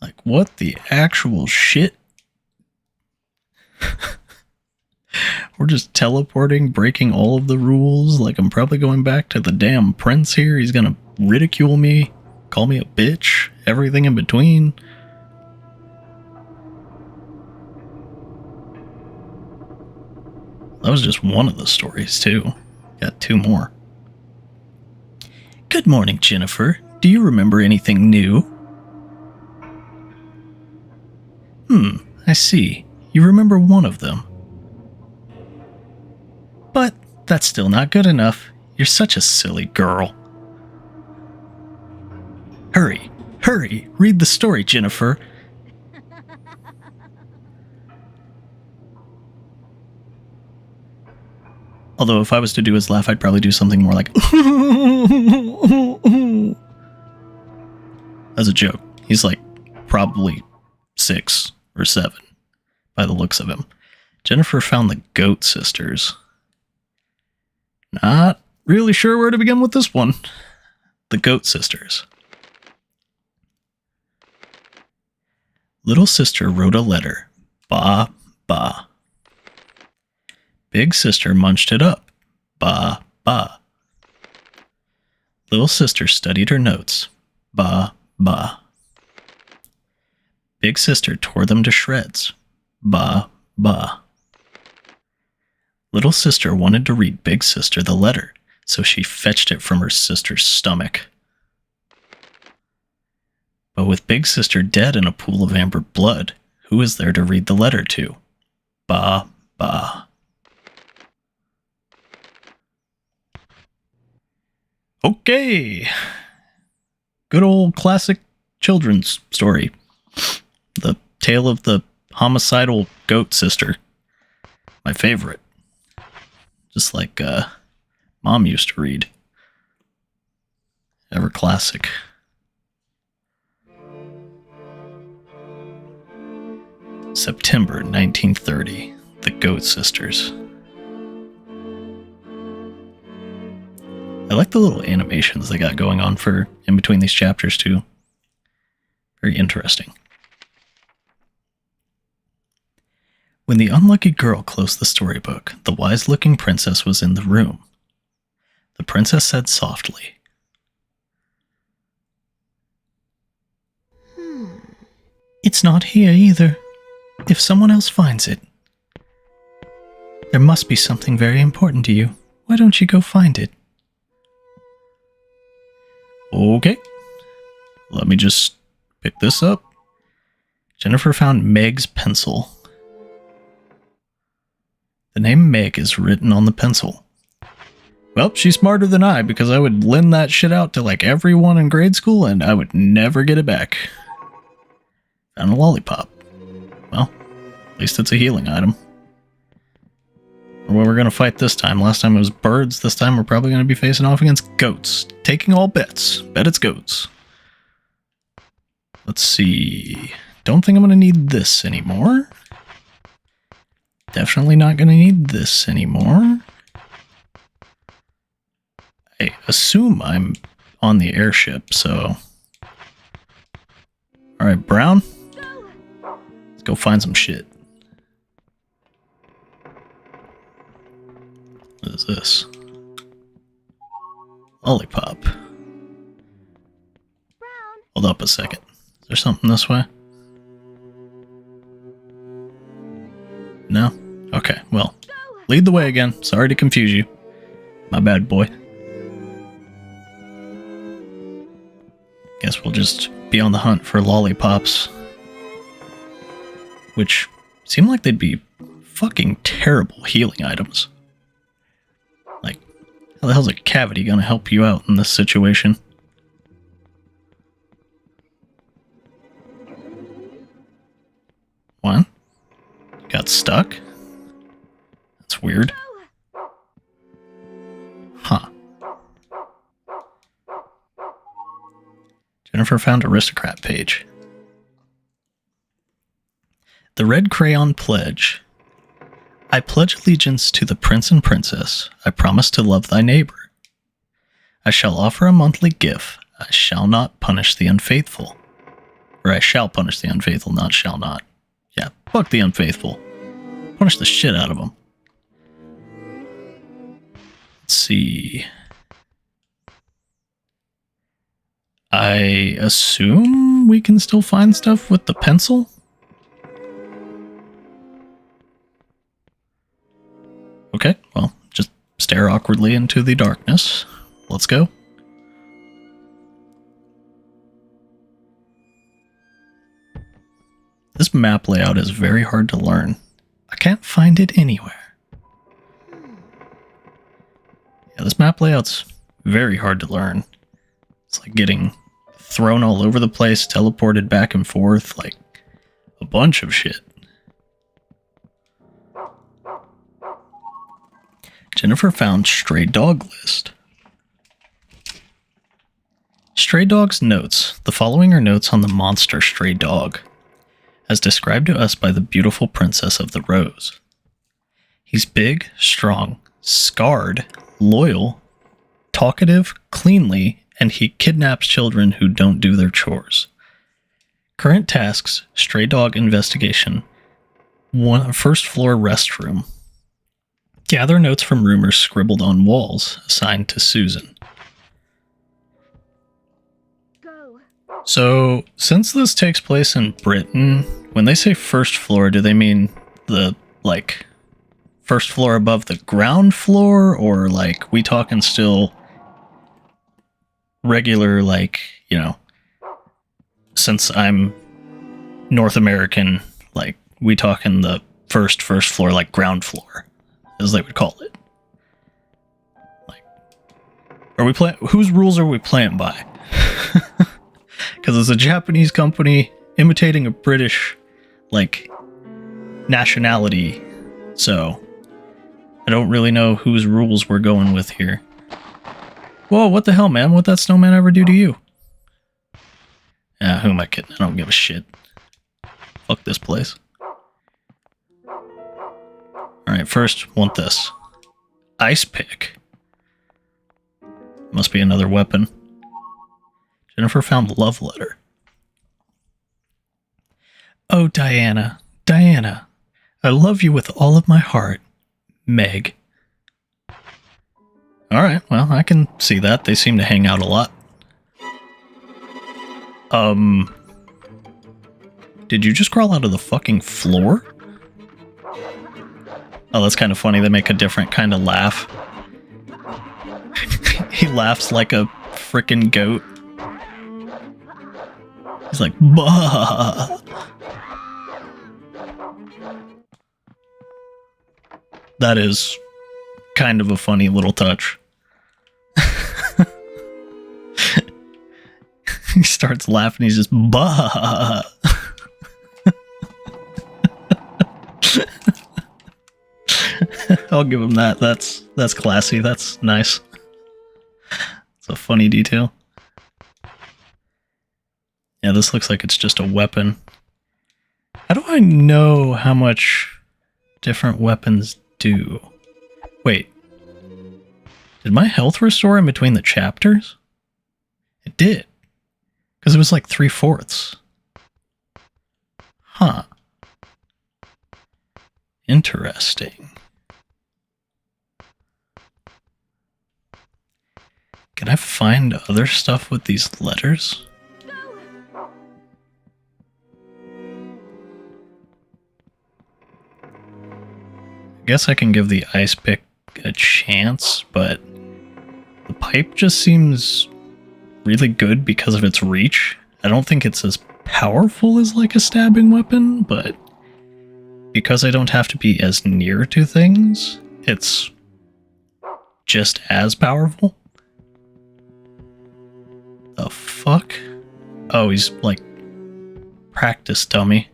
Like, what the actual shit? We're just teleporting, breaking all of the rules. Like, I'm probably going back to the damn prince here. He's gonna ridicule me, call me a bitch, everything in between. That was just one of the stories, too. Got two more. Good morning, Jennifer. Do you remember anything new? I see. You remember one of them. But that's still not good enough. You're such a silly girl. Hurry, hurry, read the story, Jennifer. Although if I was to do his laugh, I'd probably do something more like as a joke. He's like probably 6 or 7 by the looks of him. Jennifer found the Goat Sisters. Not really sure where to begin with this one. The Goat Sisters. Little sister wrote a letter. Ba, ba. Big sister munched it up. Ba, ba. Little sister studied her notes. Ba, ba. Big sister tore them to shreds. Ba, ba. Little sister wanted to read Big Sister the letter, so she fetched it from her sister's stomach. But with Big Sister dead in a pool of amber blood, who is there to read the letter to? Ba, ba. Okay. Good old classic children's story. The tale of the homicidal goat sister. My favorite. Just like Mom used to read. Ever classic. September 1930. The Goat Sisters. I like the little animations they got going on for in between these chapters too. Very interesting. When the unlucky girl closed the storybook, the wise-looking princess was in the room. The princess said softly, It's not here either. If someone else finds it, there must be something very important to you. Why don't you go find it? Okay. Let me just pick this up. Jennifer found Meg's pencil. The name Meg is written on the pencil. Well, she's smarter than I, because I would lend that shit out to like everyone in grade school and I would never get it back. Found a lollipop. Well, at least it's a healing item. Or what we're going to fight this time. Last time it was birds. This time we're probably going to be facing off against goats. Taking all bets. Bet it's goats. Let's see. Don't think I'm going to need this anymore. Definitely not going to need this anymore. I assume I'm on the airship, so... Alright, Brown. Let's go find some shit. What is this? Lollipop. Hold up a second. Is there something this way? No? Okay, well. Lead the way again. Sorry to confuse you. My bad, boy. Guess we'll just be on the hunt for lollipops. Which seem like they'd be fucking terrible healing items. Like, how the hell's a cavity gonna help you out in this situation? What? Got stuck? That's weird. Huh. Jennifer found Aristocrat page. The red crayon pledge. I pledge allegiance to the prince and princess. I promise to love thy neighbor. I shall offer a monthly gift. I shall not punish the unfaithful. Or I shall punish the unfaithful, not shall not. Yeah, fuck the unfaithful. Punish the shit out of them. Let's see. I assume we can still find stuff with the pencil? Okay, well, just stare awkwardly into the darkness. Let's go. This map layout is very hard to learn. I can't find it anywhere. Yeah, this map layout's very hard to learn. It's like getting thrown all over the place, teleported back and forth, like a bunch of shit. Jennifer found stray dog list. Stray dog's notes. The following are notes on the monster stray dog, as described to us by the beautiful princess of the rose. He's big, strong, scarred, loyal, talkative, cleanly, and he kidnaps children who don't do their chores. Current tasks: stray dog investigation. First floor restroom. Gather notes from rumors scribbled on walls, assigned to Susan. Go. So, since this takes place in Britain, when they say first floor, do they mean the, like, first floor above the ground floor? Or, like, we talking still regular, like, you know, since I'm North American, like, we talking the first floor, like ground floor, as they would call it. Like, are we playing? Whose rules are we playing by? Because it's a Japanese company imitating a British, like, nationality, so I don't really know whose rules we're going with here. Whoa, what the hell, man? What'd that snowman ever do to you? Who am I kidding? I don't give a shit. Fuck this place. Alright, first, want this. Ice pick. Must be another weapon. Jennifer found love letter. Oh, Diana, Diana, I love you with all of my heart. Meg. Alright, well, I can see that. They seem to hang out a lot. Did you just crawl out of the fucking floor? Oh, that's kind of funny. They make a different kind of laugh. He laughs like a frickin' goat. He's like, bah! That is kind of a funny little touch. He starts laughing, he's just, bah! I'll give him that. That's classy. That's nice. It's a funny detail. Yeah, this looks like it's just a weapon. How do I know how much different weapons do? Wait. Did my health restore in between the chapters? It did. Because it was like 3/4. Huh. Interesting. Can I find other stuff with these letters? I guess I can give the ice pick a chance, but the pipe just seems really good because of its reach. I don't think it's as powerful as like a stabbing weapon, but because I don't have to be as near to things, it's just as powerful. The fuck? Oh, he's like practice dummy.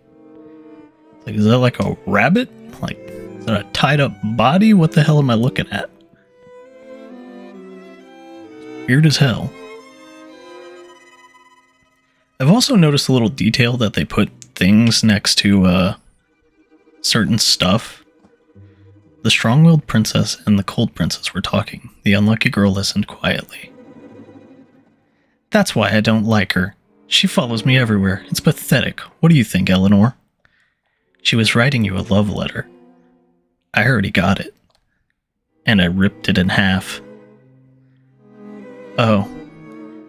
Like, is that like a rabbit? Like, is that a tied up body? What the hell am I looking at? Weird as hell. I've also noticed a little detail that they put things next to certain stuff. The strong-willed princess and the cold princess were talking. The unlucky girl listened quietly. That's why I don't like her. She follows me everywhere. It's pathetic. What do you think, Eleanor? She was writing you a love letter. I already got it. And I ripped it in half. Oh.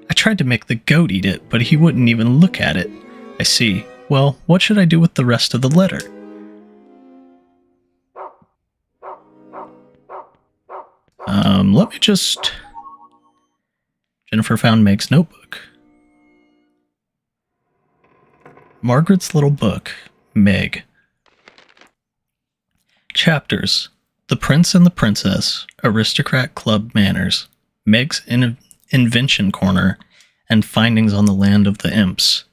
I tried to make the goat eat it, but he wouldn't even look at it. I see. Well, what should I do with the rest of the letter? Let me just... Jennifer found Meg's notebook. Margaret's little book, Meg. Chapters: The Prince and the Princess, Aristocrat Club Manners, Meg's Invention Corner, and Findings on the Land of the Imps.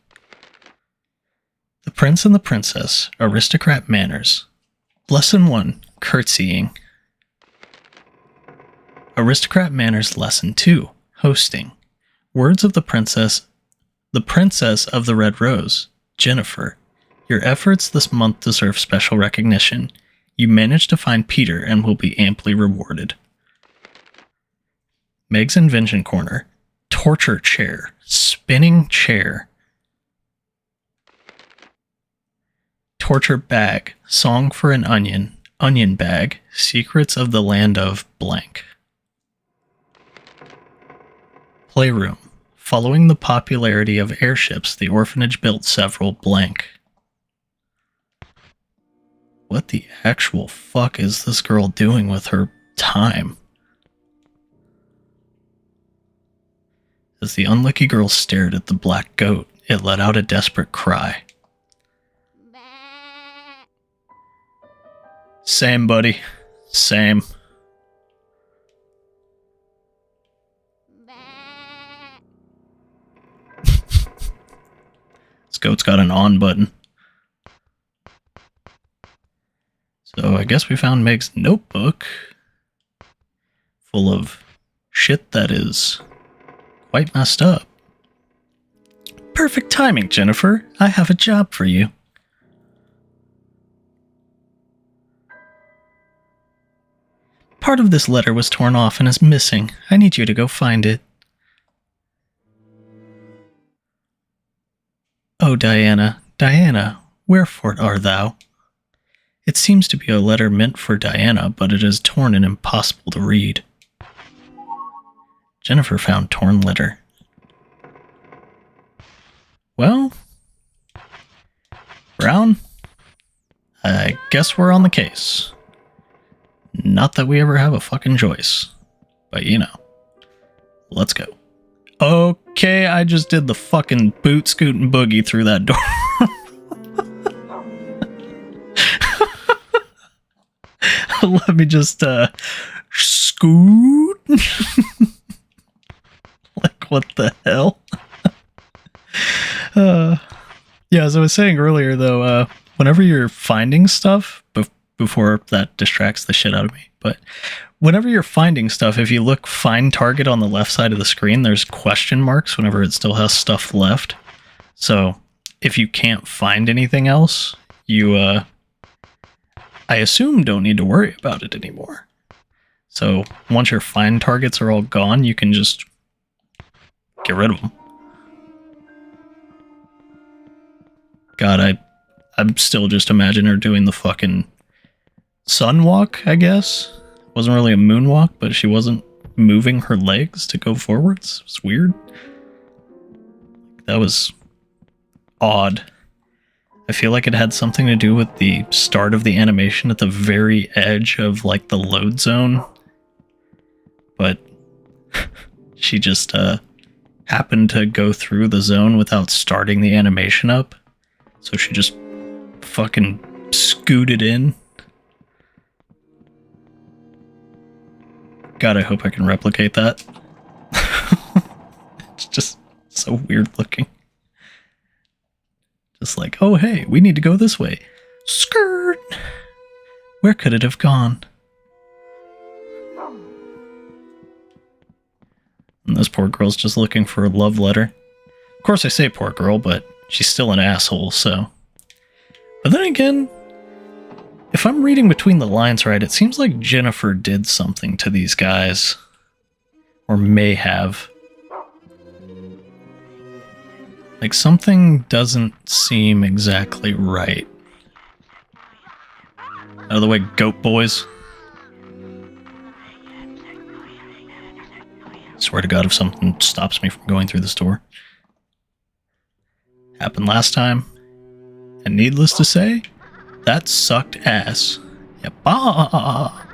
The Prince and the Princess, Aristocrat Manners. Lesson 1, Curtsying. Aristocrat Manners Lesson 2, Hosting. Words of the Princess of the Red Rose, Jennifer. Your efforts this month deserve special recognition. You managed to find Peter and will be amply rewarded. Meg's Invention Corner. Torture Chair. Spinning Chair. Torture Bag. Song for an Onion. Onion Bag. Secrets of the Land of Blank. Playroom. Following the popularity of airships, the orphanage built several blank. What the actual fuck is this girl doing with her time? As the unlucky girl stared at the black goat, it let out a desperate cry. Same, buddy. Same. This goat's got an on button. So I guess we found Meg's notebook full of shit that is quite messed up. Perfect timing, Jennifer. I have a job for you. Part of this letter was torn off and is missing. I need you to go find it. Oh, Diana, Diana, wherefore art thou? It seems to be a letter meant for Diana, but it is torn and impossible to read. Jennifer found torn letter. Well, Brown, I guess we're on the case. Not that we ever have a fucking choice, but you know, let's go. Okay, I just did the fucking boot scoot and boogie through that door. Let me just scoot. Like, what the hell? Yeah, as I was saying earlier, though, whenever you're finding stuff, before that distracts the shit out of me, but whenever you're finding stuff, if you look find target on the left side of the screen, there's question marks whenever it still has stuff left. So if you can't find anything else, you, I assume, don't need to worry about it anymore. So once your find targets are all gone, you can just get rid of them. God, I'm still just imagining her doing the fucking sun walk, I guess. Wasn't really a moonwalk, but she wasn't moving her legs to go forwards. It's weird. That was odd. I feel like it had something to do with the start of the animation at the very edge of like the load zone. But she just happened to go through the zone without starting the animation up. So she just fucking scooted in. God, I hope I can replicate that. It's just so weird looking. Just like, oh hey, we need to go this way. Skirt! Where could it have gone? And this poor girl's just looking for a love letter. Of course I say poor girl, but she's still an asshole, so... But then again, if I'm reading between the lines right, it seems like Jennifer did something to these guys. Or may have. Like, something doesn't seem exactly right. Out of the way, goat boys. Swear to God, if something stops me from going through the store. Happened last time. And needless to say, that sucked ass. Yeah, bah!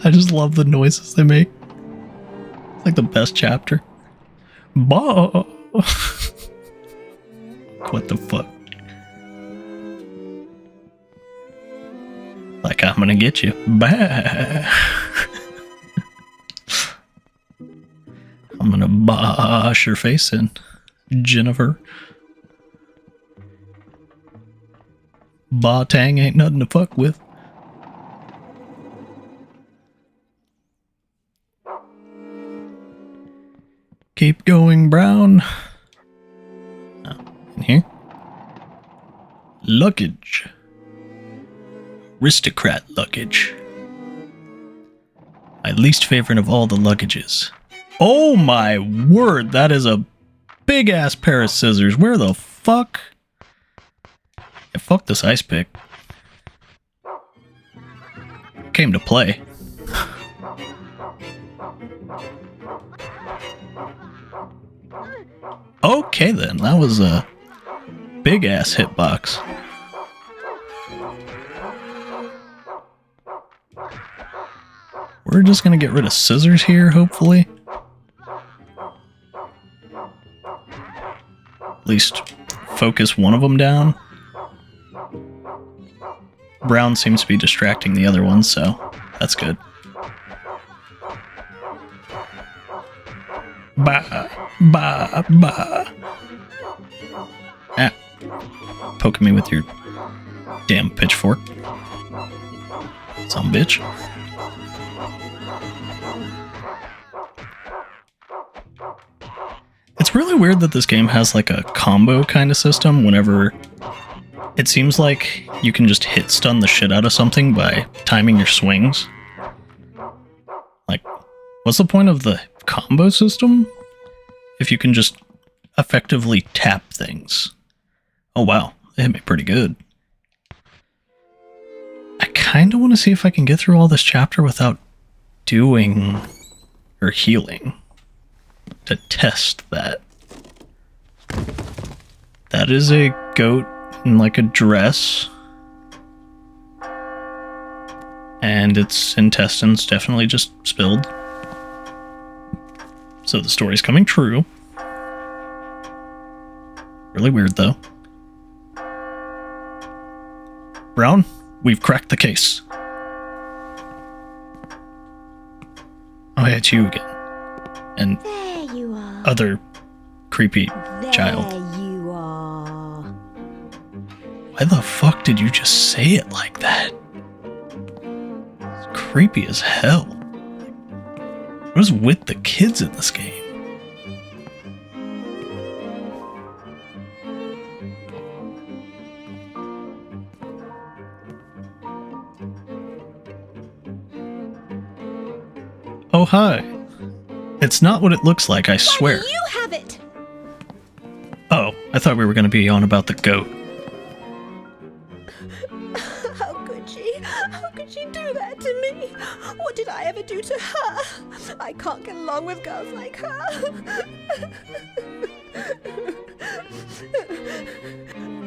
I just love the noises they make. It's like the best chapter. Bah! What the fuck? Like, I'm gonna get you. Bah! I'm gonna bash your face in, Jennifer. Ba-tang ain't nothing to fuck with. Keep going, Brown. Oh, in here. Luggage. Aristocrat luggage. My least favorite of all the luggages. Oh my word, that is a big ass pair of scissors. Where the fuck? Yeah, fuck this ice pick. Came to play. Okay then, that was a big ass hitbox. We're just gonna get rid of scissors here, hopefully. At least focus one of them down. Brown seems to be distracting the other one, so that's good. Bah, bah, bah. Ah. Poking me with your damn pitchfork. Some bitch. It's really weird that this game has like a combo kind of system whenever it seems like you can just hit stun the shit out of something by timing your swings. Like, what's the point of the combo system if you can just effectively tap things? Oh wow, they hit me pretty good. I kind of want to see if I can get through all this chapter without doing or healing to test that. That is a goat in like a dress, and its intestines definitely just spilled. So the story's coming true. Really weird though. Brown, we've cracked the case. Oh yeah, it's you again. And There you are. other creepy There child. you are. Why the fuck did you just say it like that? It's creepy as hell. What is with the kids in this game? Oh hi. It's not what it looks like, I swear. You have it. Oh, I thought we were going to be on about the goat. How could she? How could she do that to me? What did I ever do to her? I can't get along with girls like her.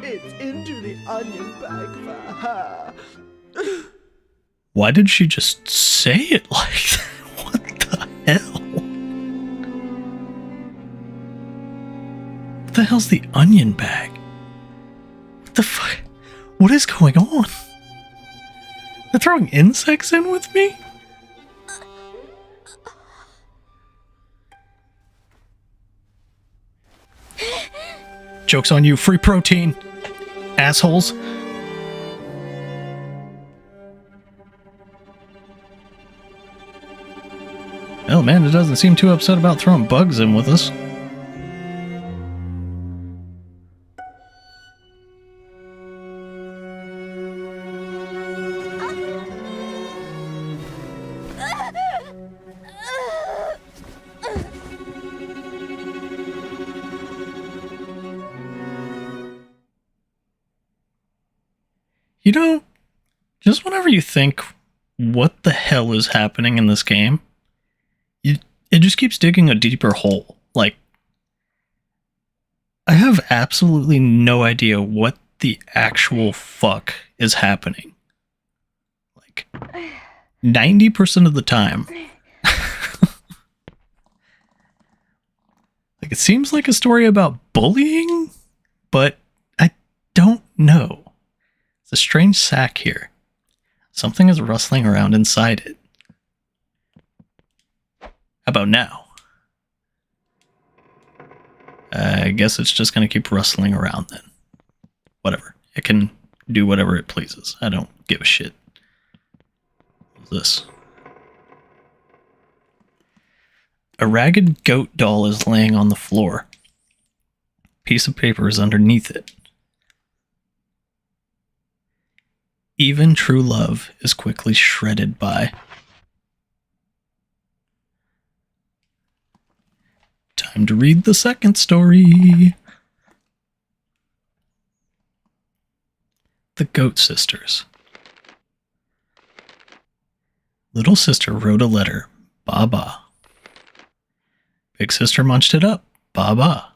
It's into the onion bag for her. Why did she just say it like that? What the hell? What the hell's the onion bag? What the fuck? What is going on? They're throwing insects in with me? Joke's on you, free protein, assholes. Well, man, it doesn't seem too upset about throwing bugs in with us. You know, just whenever you think, what the hell is happening in this game, it just keeps digging a deeper hole. Like, I have absolutely no idea what the actual fuck is happening. Like, 90% of the time. Like, it seems like a story about bullying, but I don't know. It's a strange sack here. Something is rustling around inside it. How about now? I guess it's just going to keep rustling around then. Whatever. It can do whatever it pleases. I don't give a shit. What's this? A ragged goat doll is laying on the floor. A piece of paper is underneath it. Even true love is quickly shredded by. Time to read the second story. The Goat Sisters. Little sister wrote a letter. Ba ba. Big sister munched it up. Ba ba.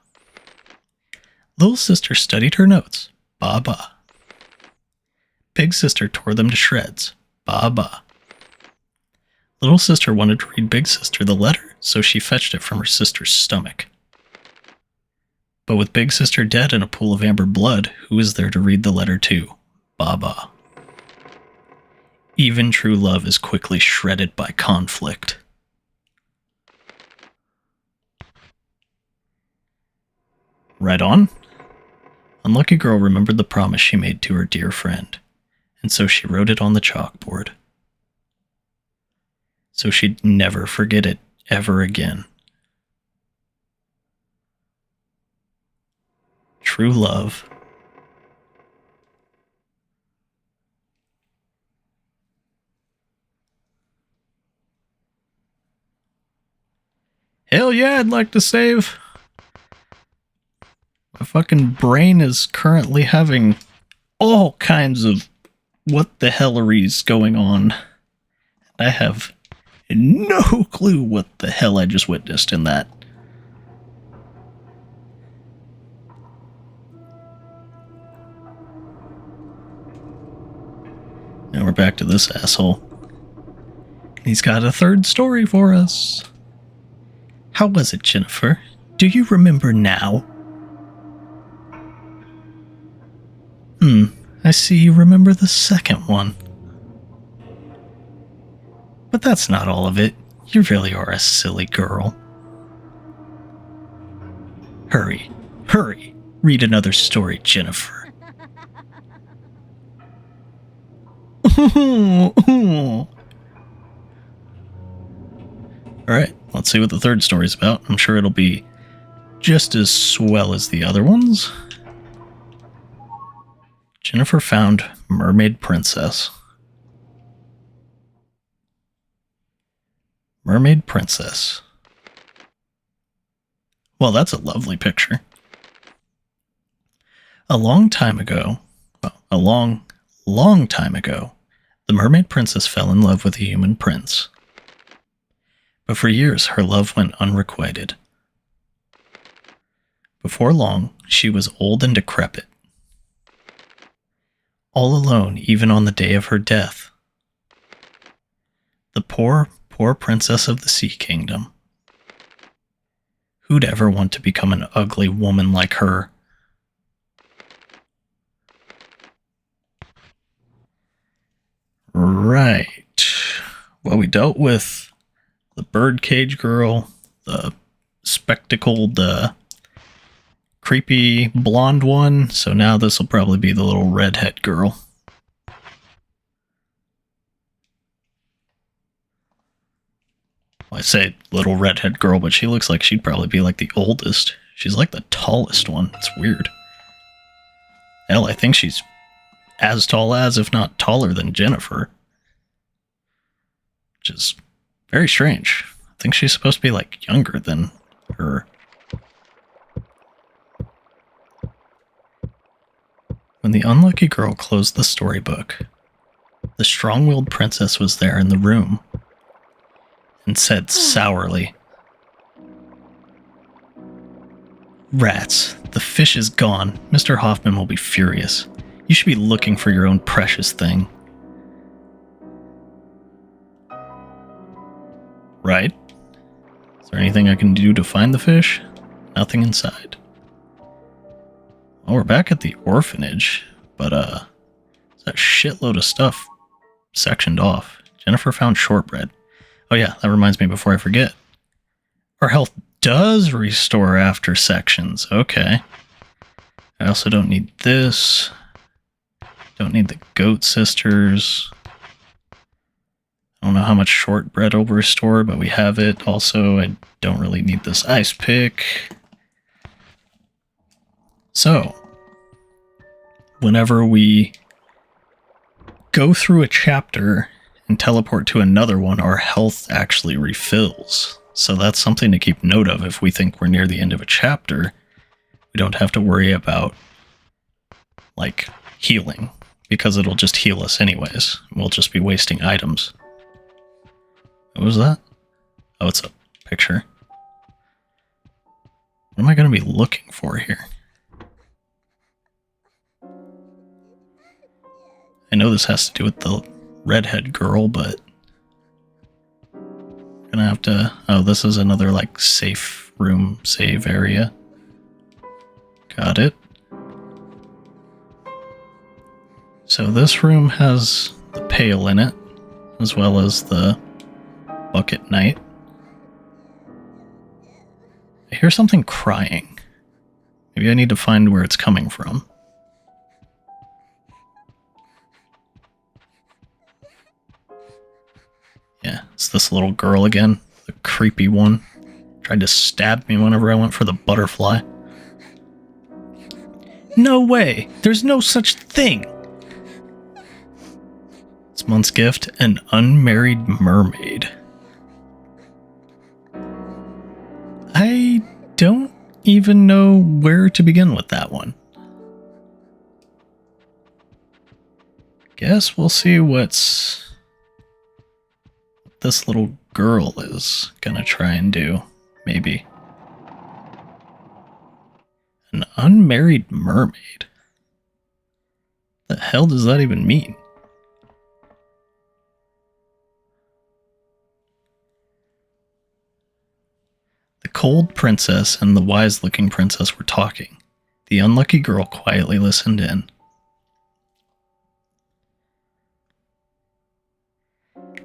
Little sister studied her notes. Ba ba. Big sister tore them to shreds. Ba ba. Little sister wanted to read Big sister the letter, so she fetched it from her sister's stomach. But with Big sister dead in a pool of amber blood, who is there to read the letter to? Ba ba. Even true love is quickly shredded by conflict. Right on. Unlucky girl remembered the promise she made to her dear friend, and so she wrote it on the chalkboard. So she'd never forget it ever again. True love. Hell yeah, I'd like to save. My fucking brain is currently having all kinds of what the helleries going on. I have no clue what the hell I just witnessed in that. Now we're back to this asshole. He's got a third story for us. How was it, Jennifer? Do you remember now? I see you remember the second one. But that's not all of it. You really are a silly girl. Hurry, hurry, read another story, Jennifer. Alright, let's see what the third story's about. I'm sure it'll be just as swell as the other ones. Jennifer found Mermaid Princess. Mermaid Princess. Well, that's a lovely picture. A long time ago, a long time ago, the Mermaid Princess fell in love with a human prince. But for years, her love went unrequited. Before long, she was old and decrepit. All alone, even on the day of her death. The poor, poor princess of the Sea Kingdom. Who'd ever want to become an ugly woman like her? Right. Well, we dealt with the birdcage girl, the spectacled, creepy blonde one, so now this will probably be the little redhead girl. Well, I say little redhead girl, but she looks like she'd probably be like the oldest. She's like the tallest one. It's weird. Hell, I think she's as tall as, if not taller than Jennifer. Which is very strange. I think she's supposed to be like younger than her. When When the unlucky girl closed the storybook, the strong-willed princess was there in the room and said sourly, "Rats, the fish is gone. Mr. Hoffman will be furious. You should be looking for your own precious thing." Right? Is there anything I can do to find the fish? Nothing inside. Oh, we're back at the orphanage, but there's a shitload of stuff sectioned off. Jennifer found shortbread. Oh yeah, that reminds me before I forget. Our health does restore after sections. Okay. I also don't need this. Don't need the goat sisters. I don't know how much shortbread will restore, but we have it. Also, I don't really need this ice pick. So, whenever we go through a chapter and teleport to another one, our health actually refills. So that's something to keep note of. If we think we're near the end of a chapter, we don't have to worry about, like, healing, because it'll just heal us anyways. We'll just be wasting items. What was that? Oh, it's a picture. What am I going to be looking for here? I know this has to do with the redhead girl, but I'm gonna have to... Oh, this is another, like, safe room, save area. Got it. So this room has the pail in it, as well as the bucket knight. I hear something crying. Maybe I need to find where it's coming from. Yeah, it's this little girl again, the creepy one. Tried to stab me whenever I went for the butterfly. No way! There's no such thing! This month's gift, an unmarried mermaid. I don't even know where to begin with that one. Guess we'll see what this little girl is gonna try and do, maybe. An unmarried mermaid? The hell does that even mean? The cold princess and the wise-looking princess were talking. The unlucky girl quietly listened in.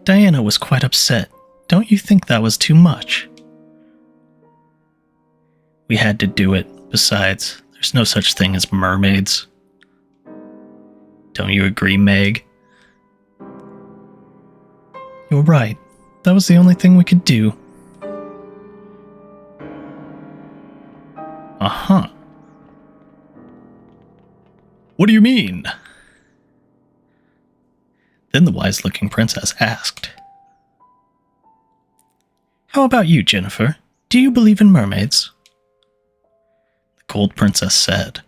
Diana was quite upset. Don't you think that was too much? We had to do it. Besides, there's no such thing as mermaids. Don't you agree, Meg? You're right. That was the only thing we could do. Uh-huh. What do you mean? Then the wise-looking princess asked, How about you, Jennifer? Do you believe in mermaids? The cold princess said,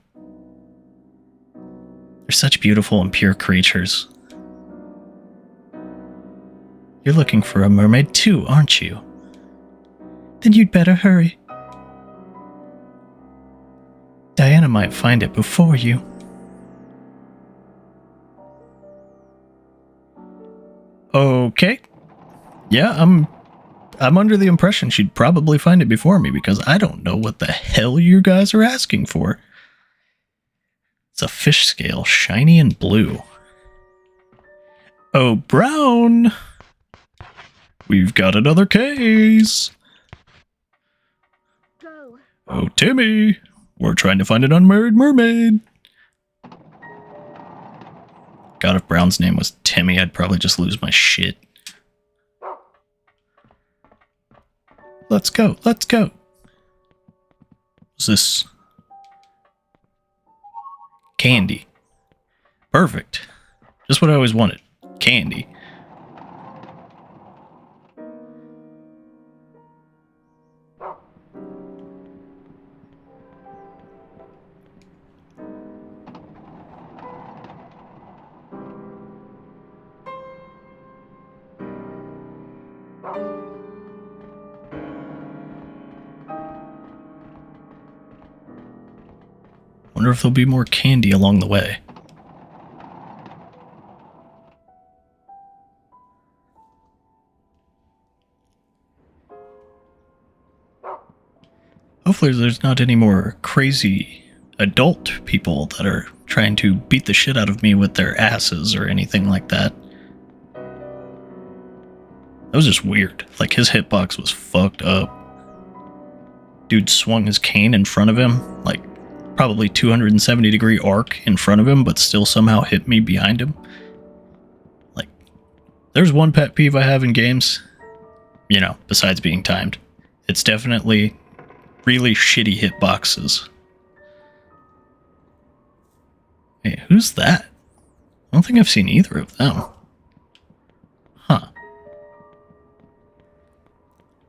They're such beautiful and pure creatures. You're looking for a mermaid too, aren't you? Then you'd better hurry. Diana might find it before you. Okay. Yeah, I'm under the impression she'd probably find it before me, because I don't know what the hell you guys are asking for. It's a fish scale, shiny and blue. Oh, Brown! We've got another case! Go. Oh, Timmy! We're trying to find an unmarried mermaid! God, if Brown's name was Timmy, I'd probably just lose my shit. Let's go, let's go! What's this? Candy. Perfect. Just what I always wanted. Candy. Wonder if there'll be more candy along the way. Hopefully there's not any more crazy adult people that are trying to beat the shit out of me with their asses or anything like that. That was just weird. Like, his hitbox was fucked up. Dude swung his cane in front of him, like, probably 270-degree arc in front of him, but still somehow hit me behind him. Like, there's one pet peeve I have in games, you know, besides being timed. It's definitely really shitty hitboxes. Hey, who's that? I don't think I've seen either of them. Huh.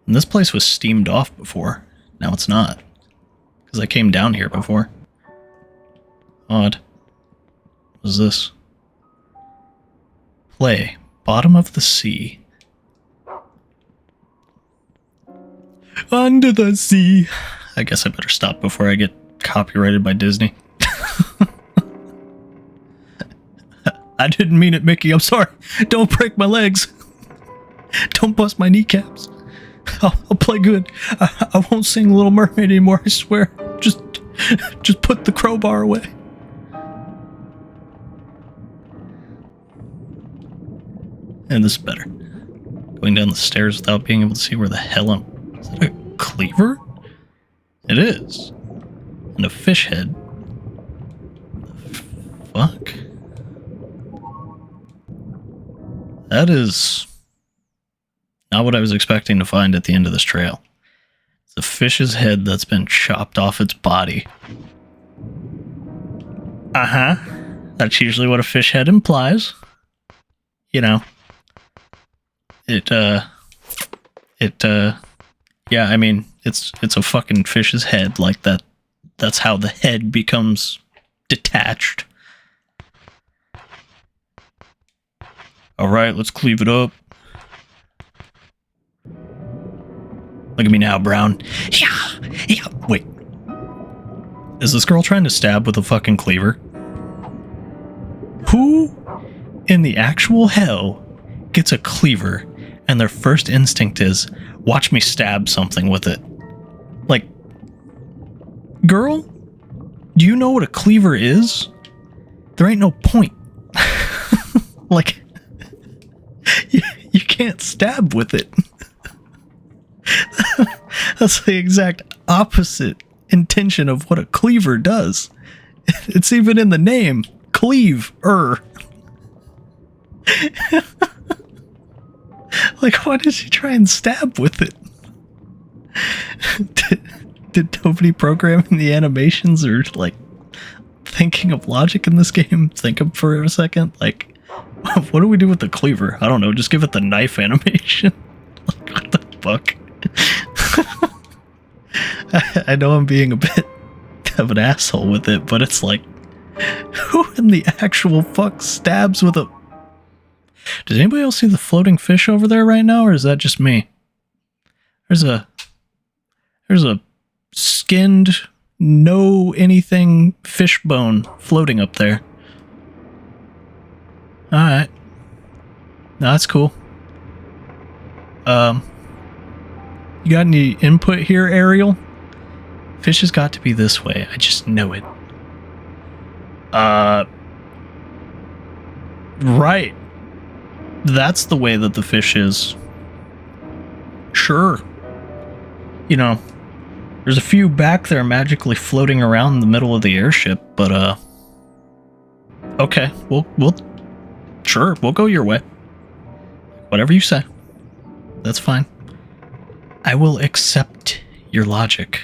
And this place was steamed off before. Now it's not. Because I came down here before. Odd. What is this? Play. Bottom of the sea. Under the sea. I guess I better stop before I get copyrighted by Disney. I didn't mean it, Mickey. I'm sorry. Don't break my legs. Don't bust my kneecaps. I'll play good. I won't sing Little Mermaid anymore, I swear. Just put the crowbar away. And this is better. Going down the stairs without being able to see where the hell I'm... Is that a cleaver? It is. And a fish head. The fuck? That is not what I was expecting to find at the end of this trail. It's a fish's head that's been chopped off its body. Uh-huh. That's usually what a fish head implies. You know. Yeah, I mean, it's a fucking fish's head, like that. That's how the head becomes detached. Alright, let's cleave it up. Look at me now, Brown. Yeah, wait. Is this girl trying to stab with a fucking cleaver? Who in the actual hell gets a cleaver and their first instinct is, watch me stab something with it? Like, girl, do you know what a cleaver is? There ain't no point. Like, you can't stab with it. That's the exact opposite intention of what a cleaver does. It's even in the name. Cleave-er. Like, why did she try and stab with it? Did nobody programming the animations or, like, thinking of logic in this game think of for a second? Like, what do we do with the cleaver? I don't know, just give it the knife animation. Like, what the fuck? I know I'm being a bit of an asshole with it, but it's like, who in the actual fuck stabs with a... Does anybody else see the floating fish over there right now, or is that just me? There's a skinned, no anything fish bone floating up there. Alright. No, that's cool. You got any input here, Ariel? Fish has got to be this way. I just know it. Right. That's the way that the fish is. Sure. You know, there's a few back there magically floating around in the middle of the airship, but, okay, sure, we'll go your way. Whatever you say. That's fine. I will accept your logic,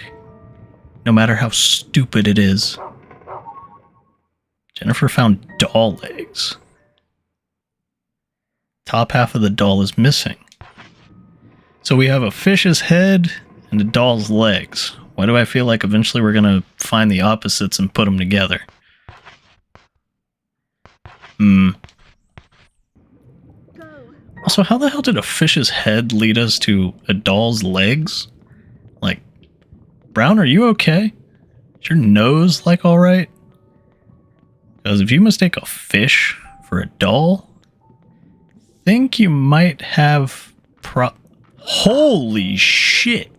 no matter how stupid it is. Jennifer found doll legs. Top half of the doll is missing. So we have a fish's head and a doll's legs. Why do I feel like eventually we're gonna find the opposites and put them together? Also, how the hell did a fish's head lead us to a doll's legs? Like, Brown, are you okay? Is your nose, like, alright? Because if you mistake a fish for a doll, I think you might have Holy shit!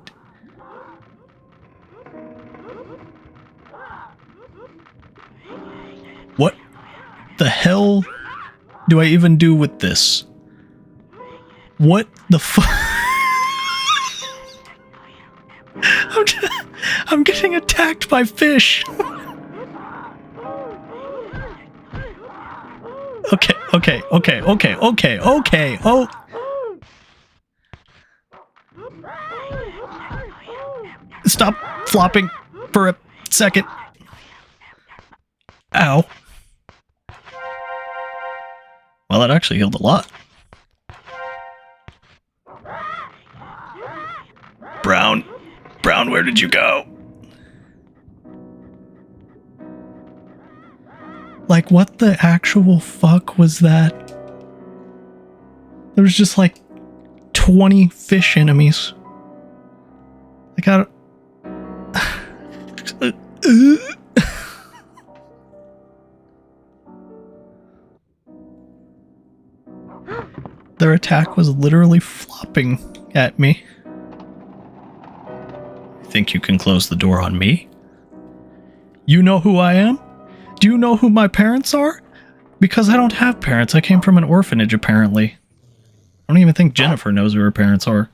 What the hell do I even do with this? What the fuck? I'm getting attacked by fish. Okay. Oh. Stop flopping for a second. Ow. Well, that actually healed a lot. Brown, where did you go? Like, what the actual fuck was that? There was just like 20 fish enemies. Like, I don't... Their attack was literally flopping at me. Think you can close the door on me? You know who I am? Do you know who my parents are? Because I don't have parents. I came from an orphanage, apparently. I don't even think Jennifer knows who her parents are.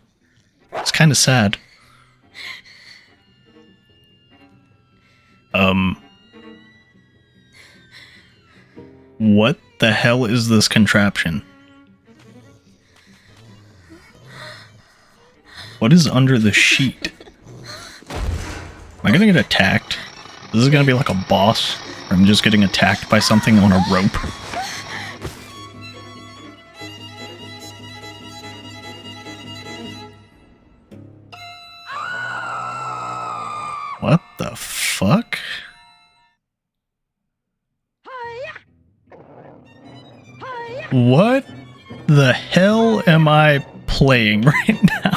It's kind of sad. What the hell is this contraption? What is under the sheet? Am I gonna get attacked? This is gonna be like a boss. Or I'm just getting attacked by something on a rope. What the fuck? What the hell am I playing right now?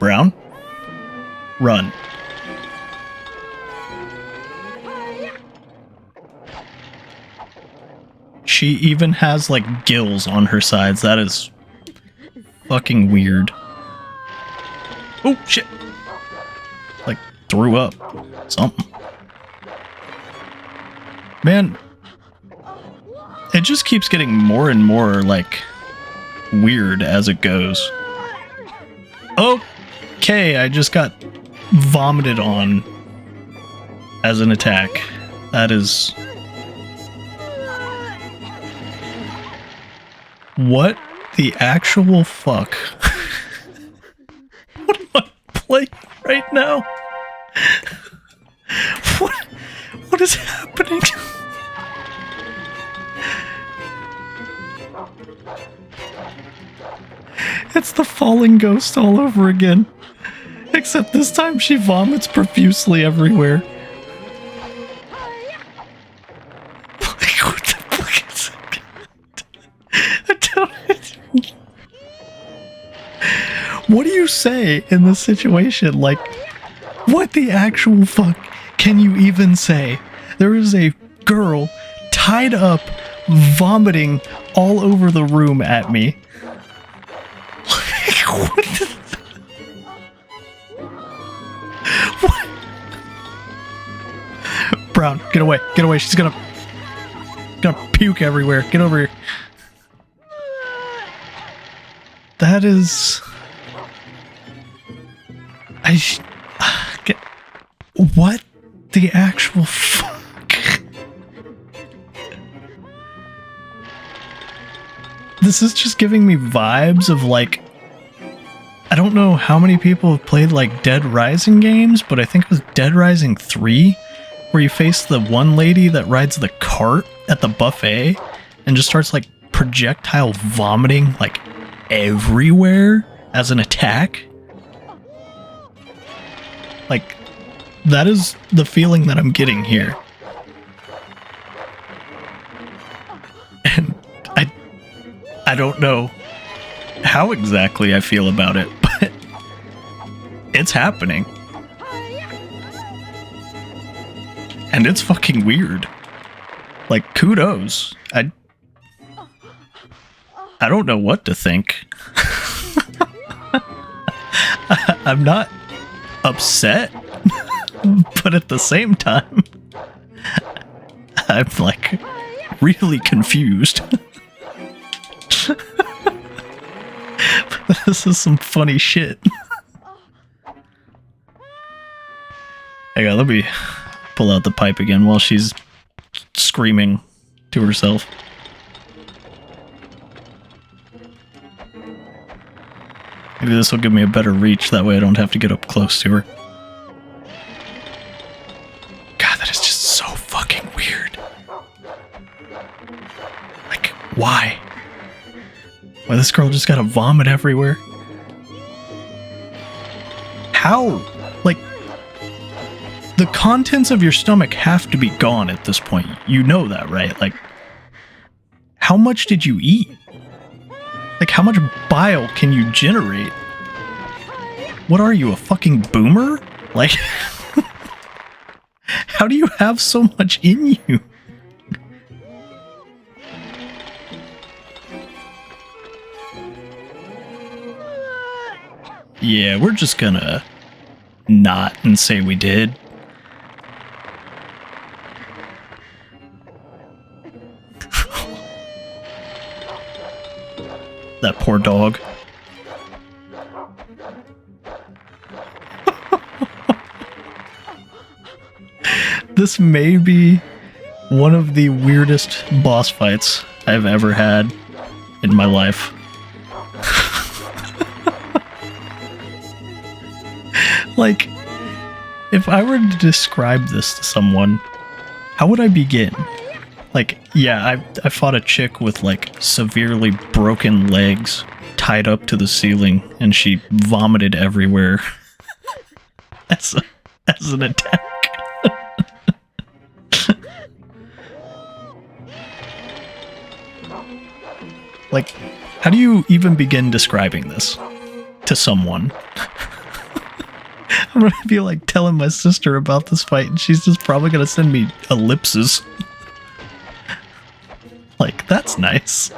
Brown? Run. She even has, like, gills on her sides. That is fucking weird. Oh, shit. Like, threw up. Something. Man. It just keeps getting more and more, like, weird as it goes. Okay, I just got vomited on as an attack. That is... What the actual fuck? What am I playing right now? What is happening? It's the falling ghost all over again. Except this time she vomits profusely everywhere. What the fuck is it? What do you say in this situation? Like, what the actual fuck can you even say? There is a girl tied up, vomiting all over the room at me. What the... What? Brown, get away. Get away. She's gonna puke everywhere. Get over here. That is... What the actual fuck? This is just giving me vibes of, like... I don't know how many people have played, like, Dead Rising games, but I think it was Dead Rising 3, where you face the one lady that rides the cart at the buffet and just starts, like, projectile vomiting, like, everywhere as an attack. Like, that is the feeling that I'm getting here. And I don't know how exactly I feel about it, but it's happening. And it's fucking weird. Like, kudos. I don't know what to think. I'm not upset, but at the same time, I'm like really confused. This is some funny shit. Hang on, let me pull out the pipe again while she's screaming to herself. Maybe this will give me a better reach, that way I don't have to get up close to her. God, that is just so fucking weird. Like, why? Why this girl just gotta vomit everywhere? How? Like, the contents of your stomach have to be gone at this point. You know that, right? Like, how much did you eat? Like, how much bile can you generate? What are you, a fucking boomer? Like, how do you have so much in you? Yeah, we're just gonna not and say we did. That poor dog. This may be one of the weirdest boss fights I've ever had in my life. Like, if I were to describe this to someone, how would I begin? Like, yeah, I fought a chick with, like, severely broken legs tied up to the ceiling, and she vomited everywhere as an attack. Like, how do you even begin describing this to someone? I'm gonna be, like, telling my sister about this fight, and she's just probably gonna send me ellipses. Like, that's nice.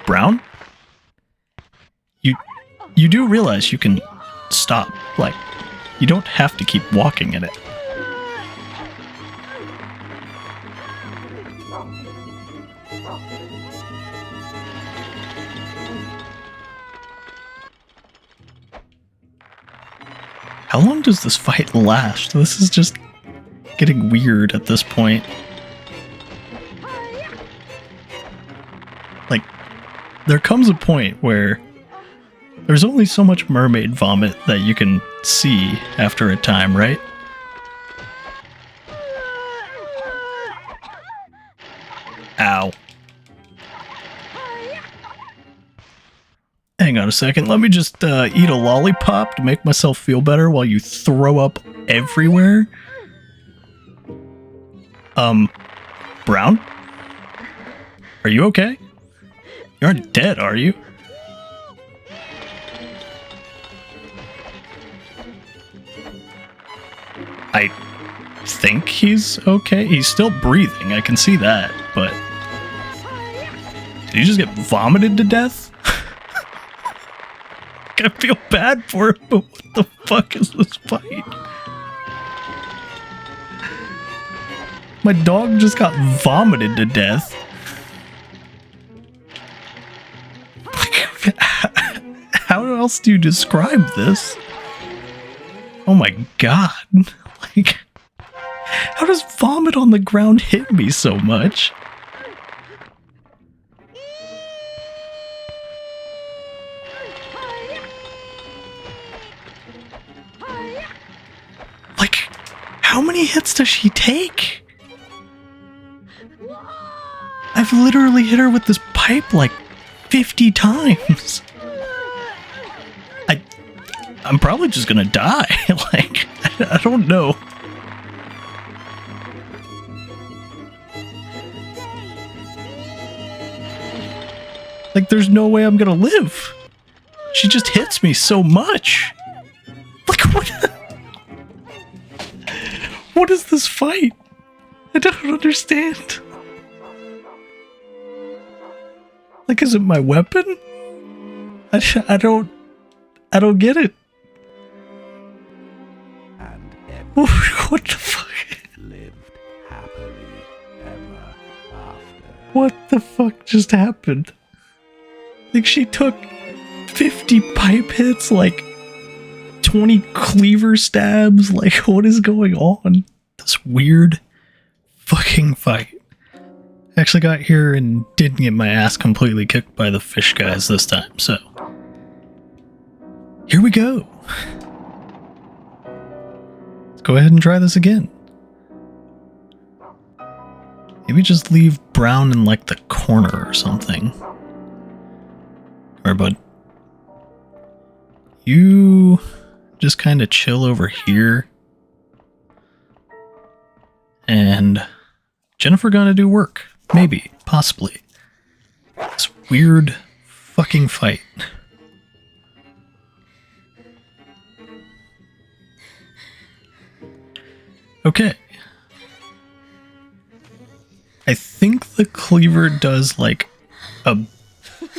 Brown? You do realize you can stop, like, you don't have to keep walking in it. How long does this fight last? This is just getting weird at this point. Like, there comes a point where there's only so much mermaid vomit that you can see after a time, right? Ow. Hang on a second, let me just eat a lollipop to make myself feel better while you throw up everywhere. Brown? Are you okay? You aren't dead, are you? I think he's okay. He's still breathing, I can see that, but... Did he just get vomited to death? I feel bad for him, but what the fuck is this fight? My dog just got vomited to death. How else do you describe this? Oh my god. Like, how does vomit on the ground hit me so much? Like, how many hits does she take? I've literally hit her with this pipe like 50 times. I'm probably just gonna die. Like, I don't know. Like, there's no way I'm gonna live. She just hits me so much. Like, what? What is this fight? I don't understand. Like, is it my weapon? I don't get it. And What the fuck? lived happily ever after. What the fuck just happened? Like, she took 50 pipe hits, like 20 cleaver stabs. Like, what is going on? This weird fucking fight. I actually got here and didn't get my ass completely kicked by the fish guys this time, so here we go. Let's go ahead and try this again. Maybe just leave Brown in like the corner or something. Alright, bud. You just kind of chill over here. And Jennifer gonna do work. Maybe. Possibly. This weird fucking fight. Okay. I think the cleaver does like a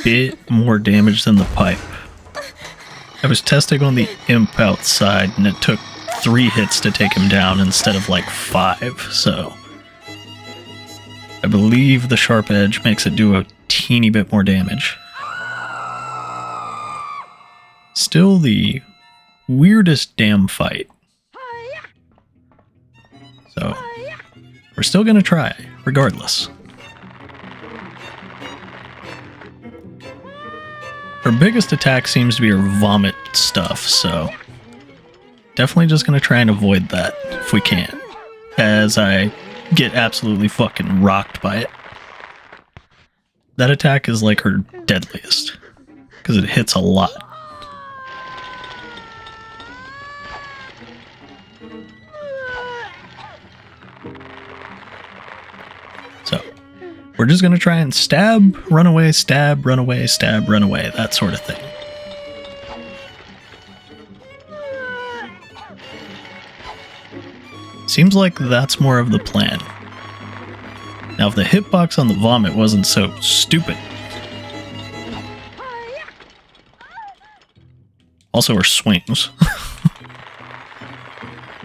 bit more damage than the pipe. I was testing on the imp outside and it took 3 hits to take him down instead of like 5, so I believe the sharp edge makes it do a teeny bit more damage. Still the weirdest damn fight. So, we're still gonna try, regardless. Her biggest attack seems to be her vomit stuff, so definitely just gonna try and avoid that if we can, as I get absolutely fucking rocked by it. That attack is like her deadliest, because it hits a lot. So, we're just gonna try and stab, run away, stab, run away, stab, run away, that sort of thing. Seems like that's more of the plan. Now, if the hitbox on the vomit wasn't so stupid. Also, her swings.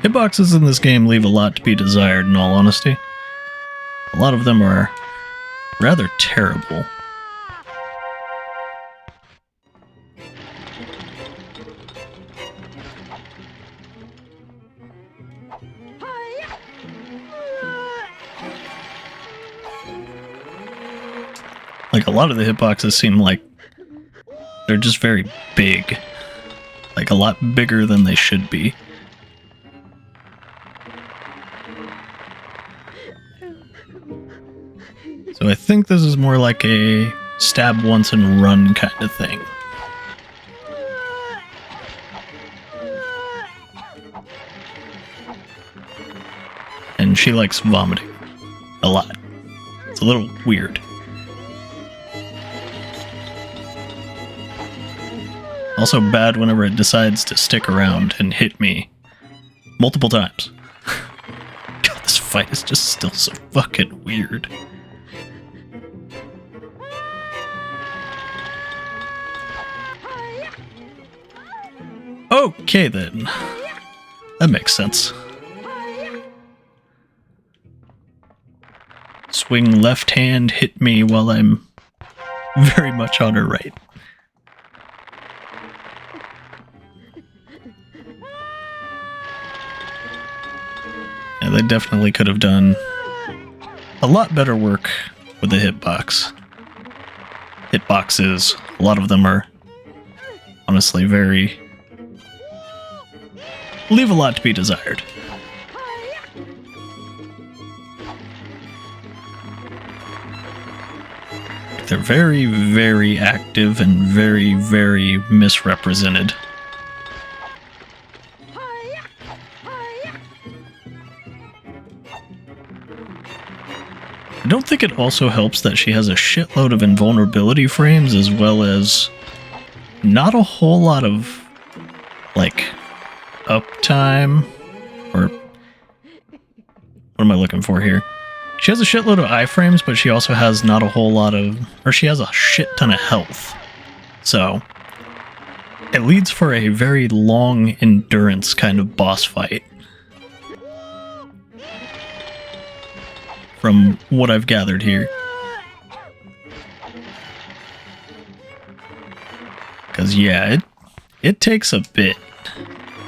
Hitboxes in this game leave a lot to be desired, in all honesty. A lot of them are rather terrible. Like, a lot of the hitboxes seem like they're just very big. Like, a lot bigger than they should be. So I think this is more like a stab once and run kind of thing. And she likes vomiting a lot. It's a little weird. Also bad whenever it decides to stick around and hit me multiple times. God, this fight is just still so fucking weird. Okay then. That makes sense. Swing left hand, hit me while I'm very much on her right. Yeah, they definitely could have done a lot better work with the hitbox. Hitboxes, a lot of them are honestly very... leave a lot to be desired. They're very, very active and very, very misrepresented. I don't think it also helps that she has a shitload of invulnerability frames as well as not a whole lot of, like, uptime, or what am I looking for here? She has a shitload of iframes, but she also has not a whole lot of, or she has a shit ton of health. So, it leads for a very long endurance kind of boss fight. From what I've gathered here. Because, yeah, it takes a bit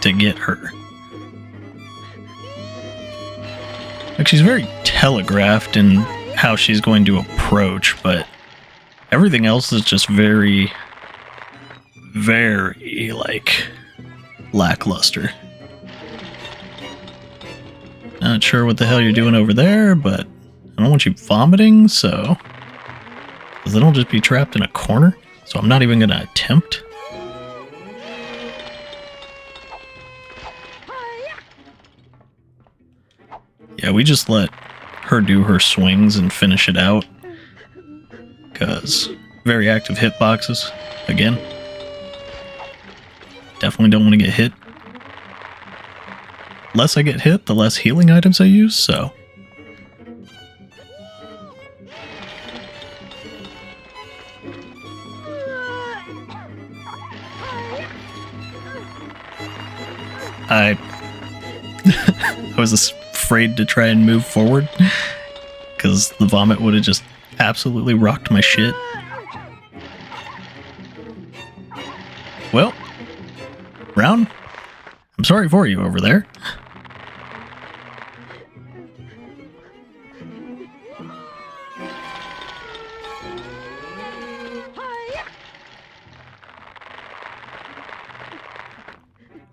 to get her. Like, she's very telegraphed in how she's going to approach, but everything else is just very, very, like, lackluster. Not sure what the hell you're doing over there, but I don't want you vomiting, so... Because then I'll just be trapped in a corner, so I'm not even going to attempt. Yeah, we just let her do her swings and finish it out. Because very active hitboxes, again. Definitely don't want to get hit. Less I get hit, the less healing items I use, so... I was afraid to try and move forward, because the vomit would have just absolutely rocked my shit. Well, Brown, I'm sorry for you over there.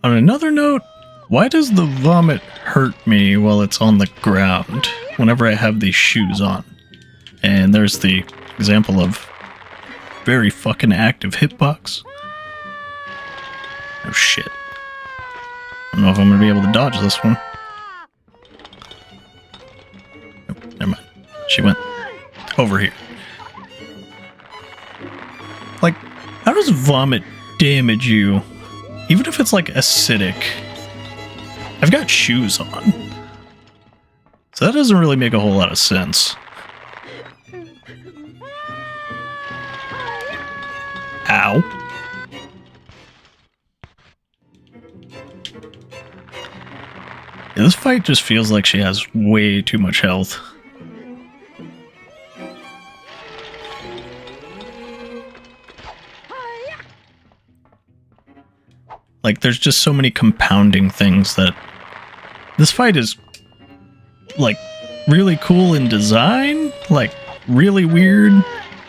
On another note, why does the vomit hurt me while it's on the ground whenever I have these shoes on? And there's the example of very fucking active hitbox. Oh shit. I don't know if I'm gonna be able to dodge this one. Nope, never mind. She went over here. Like, how does vomit damage you? Even if it's like acidic. I've got shoes on. So that doesn't really make a whole lot of sense. Ow. Yeah, this fight just feels like she has way too much health. Like, there's just so many compounding things that... This fight is, like, really cool in design, like, really weird,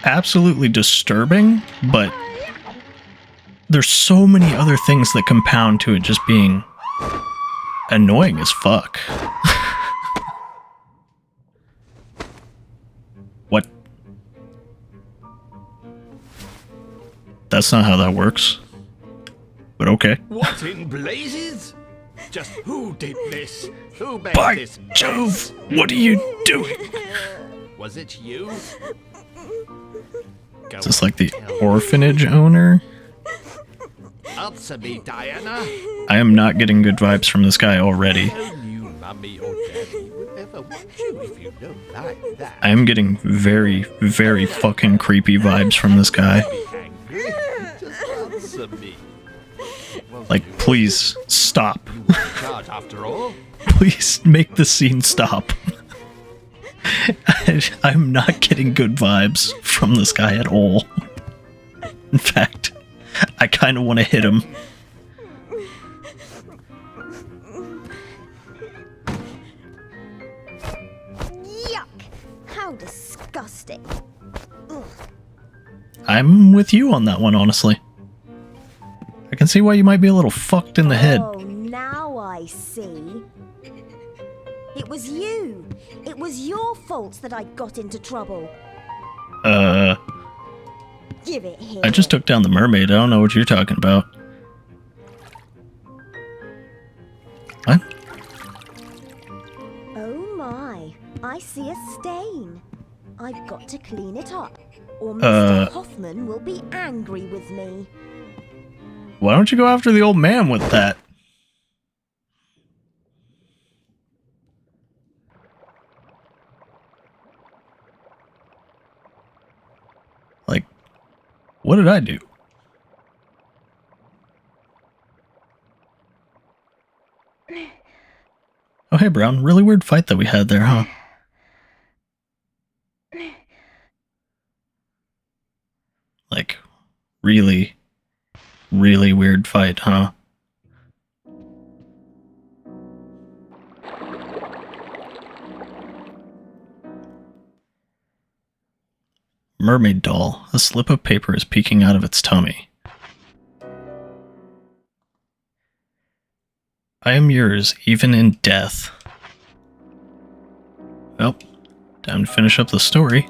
absolutely disturbing, but there's so many other things that compound to it just being annoying as fuck. What? That's not how that works. But okay. What in blazes? Just who did this? Who made By this Jove, mess? what are you doing? Was it you? Is this like the orphanage owner? Answer me, Diana. I am not getting good vibes from this guy already. No new mummy or daddy would ever want you if you don't like that. I am getting very, very fucking creepy vibes from this guy. Be angry. Just answer me. Like, please, stop. You were in charge after all. Please make the scene stop. I'm not getting good vibes from this guy at all. In fact, I kind of want to hit him. Yuck! How disgusting. Ugh. I'm with you on that one, honestly. I can see why you might be a little fucked in the head. Oh, now I see. It was you. It was your fault that I got into trouble. Give it here. I just took down the mermaid. I don't know what you're talking about. What? Oh my, I see a stain. I've got to clean it up, or Mr. Hoffman will be angry with me. Why don't you go after the old man with that? Like, what did I do? Oh, hey, Brown. Really weird fight that we had there, huh? Like, really, really weird fight, huh? Mermaid doll. A slip of paper is peeking out of its tummy. I am yours, even in death. Well, time to finish up the story.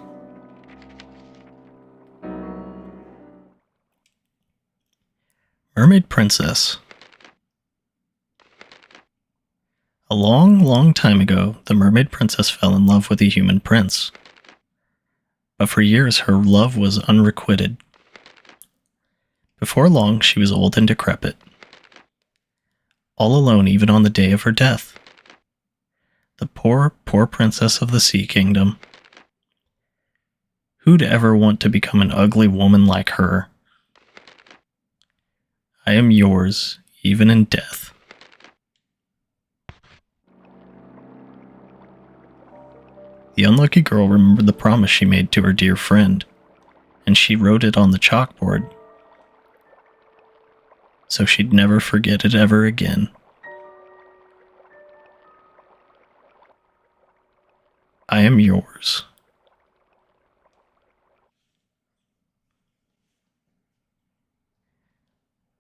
Mermaid Princess. A long, long time ago, the Mermaid Princess fell in love with a human prince. But for years, her love was unrequited. Before long, she was old and decrepit. All alone even on the day of her death. The poor, poor princess of the Sea Kingdom. Who'd ever want to become an ugly woman like her? I am yours, even in death. The unlucky girl remembered the promise she made to her dear friend, and she wrote it on the chalkboard, so she'd never forget it ever again. I am yours.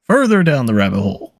Further down the rabbit hole.